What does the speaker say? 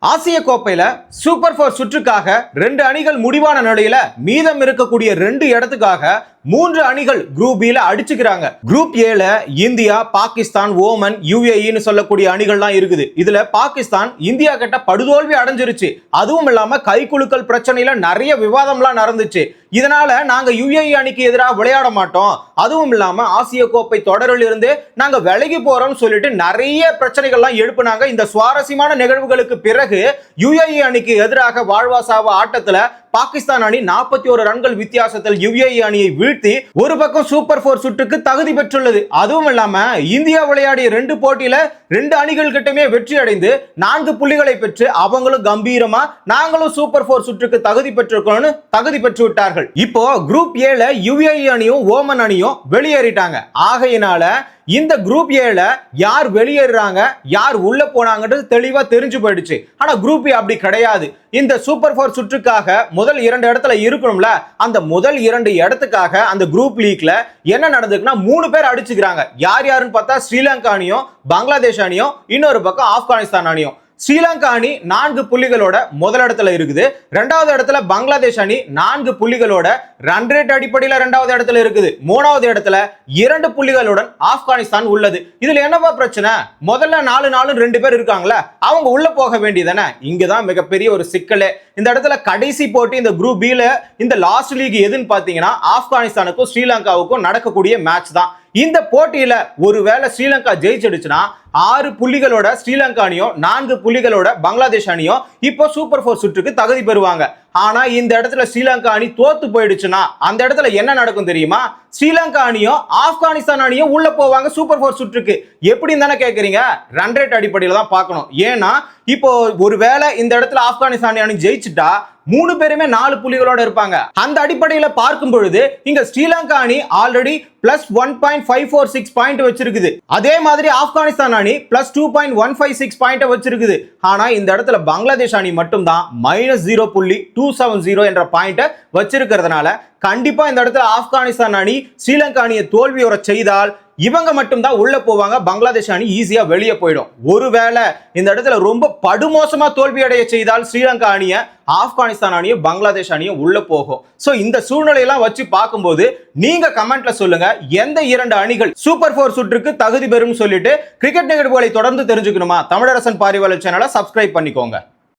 ஆசிய கோப்பையில சூப்பர் 4 சுற்றுக்காக 2 அணிகள் முடிவான நிலையில மீதம் இருக்கக்கூடிய 2 இடத்துக்காக 3 அணிகள் குரூப் B ல அடிச்சுக்கிறாங்க. குரூப் A ல இந்தியா, பாகிஸ்தான், ஓமன், UAE சொல்லக்கூடிய அணிகள்லாம் இருக்குது. இதுல பாகிஸ்தான் இந்தியா கிட்ட படுதோல்வி அடைஞ்சிருச்சு. அதுவும் இல்லாம கைக்குலுக்கல் பிரச்சனையில நிறைய விவாதம்லாம் நடந்துச்சு. இதனால நாங்க UAE அணிக்கு எதிராக விளையாட மாட்டோம், அதுவும் இல்லாம ஆசிய கோப்பை தொடரில் இருந்து நாங்க விலகி போறோம்னு சொல்லிட்டு நிறைய பிரச்சனைகள்லாம் எழுப்புனாங்க. இந்த சுவாரஸ்யமான நிகழ்வுகளுக்கு பிறகு UAE அணிக்கு எதிராக வாழ்வாசாவ ஆட்டத்துல பாகிஸ்தான் அணி 41 ரன்கள் வித்தியாசத்தில் UAE அணியை வீழ்த்தி ஒரு பக்கம் சூப்பர் 4 சுற்றுக்கு தகுதி பெற்றுள்ளது. அதுவும் இல்லாம இந்தியா விளையாடிய 2 போட்டியில 2 அணிகள் கிட்டமே வெற்றி அடைந்து 4 புள்ளிகளை பெற்று அவங்களும் கம்பீரமா நாங்களும் சூப்பர் 4 சுற்றுக்கு தகுதி பெற்றிருக்கோம்னு தகுதி பெற்று விட்டார்கள். இப்போ குரூப் A ல UAE அணியும் ஓமன் அணியும் வெளியேறிட்டாங்க. ஆகையினால இந்த குரூப் A ல யார் வெளியேறாங்க, யார் உள்ள போனாங்கன்றது தெளிவா தெரிஞ்சு போயிடுச்சு. ஆனா குரூப் A அப்படி கிடையாது. இந்த சூப்பர் 4 சுற்றுக்காக முதல் 2 இடத்துல இருக்கணும்ல, அந்த முதல் 2 இடத்துக்காக அந்த குரூப் லீக்ல என்ன நடந்துக்குன்னா 3 பேர் அடிச்சுக்கிறாங்க. யார் யாருன்னு பார்த்தா ஸ்ரீலங்கா அணியும், பங்களாதேஷ் அணியும், இன்னொரு பக்கம் ஆப்கானிஸ்தான் அணியும். ஸ்ரீலங்கா அணி 4 புள்ளிகளோட முதல் இடத்துல இருக்குது. 2வது இடத்துல பங்களாதேஷ் அணி 4 புள்ளிகளோட ரன் ரேட் அடிப்படையில் 2வது இடத்துல இருக்குது. 3வது இடத்துல 2 புள்ளிகளுடன் ஆப்கானிஸ்தான் உள்ளது. இதுல என்னவா பிரச்சனை? முதல்ல 4 2 பேர் இருக்காங்களா, அவங்க உள்ள போக வேண்டியதானே. இங்கதான் மிகப்பெரிய ஒரு சிக்கலே. இந்த இடத்துல கடைசி போட்டி இந்த குரூப் B ல இந்த லாஸ்ட் லீக் எதுன்னு பாத்தீங்கன்னா ஆப்கானிஸ்தானுக்கும் ஸ்ரீலங்காவுக்கும் நடக்கக்கூடிய மேட்ச் தான். இந்த போட்டியில ஒருவேளை ஸ்ரீலங்கா ஜெயிச்சிடுச்சுன்னா 6 புள்ளிகளோட ஸ்ரீலங்கா அணியும் 4 புள்ளிகளோட பங்களாதேஷ் அணியும் இப்போ சூப்பர் 4 சுற்றுக்கு தகுதி பெறுவாங்க. ஆனா இந்த இடத்துல ஸ்ரீலங்கா அணி தோத்து போயிடுச்சுன்னா அந்த இடத்துல என்ன நடக்கும் தெரியுமா? ஸ்ரீலங்கா அணியும் ஆப்கானிஸ்தான் அணியும் உள்ள போவாங்க சூப்பர் 4 சுற்றுக்கு. எப்படின்னு தானே கேக்குறீங்க? ரன் ரேட் அடிப்படையில் தான் பார்க்கணும். ஏன்னா இப்போ ஒருவேளை இந்த இடத்துல ஆப்கானிஸ்தான் அணி ஜெயிச்சுட்டா 3 பேருமே 4 புள்ளிகளோட இருப்பாங்க. அந்த அடிப்படையில பார்க்கும் பொழுது இங்க ஸ்ரீலங்கா அணி ஆல்ரெடி +1.546 பாயிண்ட் வச்சிருக்குது. அதே மாதிரி ஆப்கானிஸ்தான் அணி +2.156 பாயிண்ட் வச்சிருக்குது. ஆனா இந்த இடத்துல பங்களாதேஷ் அணி மட்டும் தான் -0.270 என்ற பாயிண்ட் வச்சிருக்கிறதுனால கண்டிப்பா இந்த இடத்துல ஆப்கானிஸ்தான் அணி ஸ்ரீலங்கா அணியை தோல்வியுற செய்தால் இவங்க மட்டும் தான் உள்ள போவாங்க. பங்களாதேஷ் அணி ஈஸியா வெளியே போயிடும். ஒருவேளை இந்த இடத்துல ரொம்ப படுமோசமா தோல்வி அடைய செய்தால் ஸ்ரீலங்கா அணியை ஆப்கானிஸ்தான் அணியும் பங்களாதேஷ் அணியும் உள்ள போகும். சோ இந்த சூழ்நிலையெல்லாம் வச்சு பார்க்கும்போது நீங்க கமெண்ட்ல சொல்லுங்க, எந்த 2 அணிகள் சூப்பர் 4 சுற்றுக்கு தகுதி பெறும் சொல்லிட்டு. கிரிக்கெட் நிகழ்வுகளை தொடர்ந்து தெரிஞ்சுக்கணுமா? தமிழரசன் பார்வையாளர் சேனலை சப்ஸ்கிரைப் பண்ணிக்கோங்க.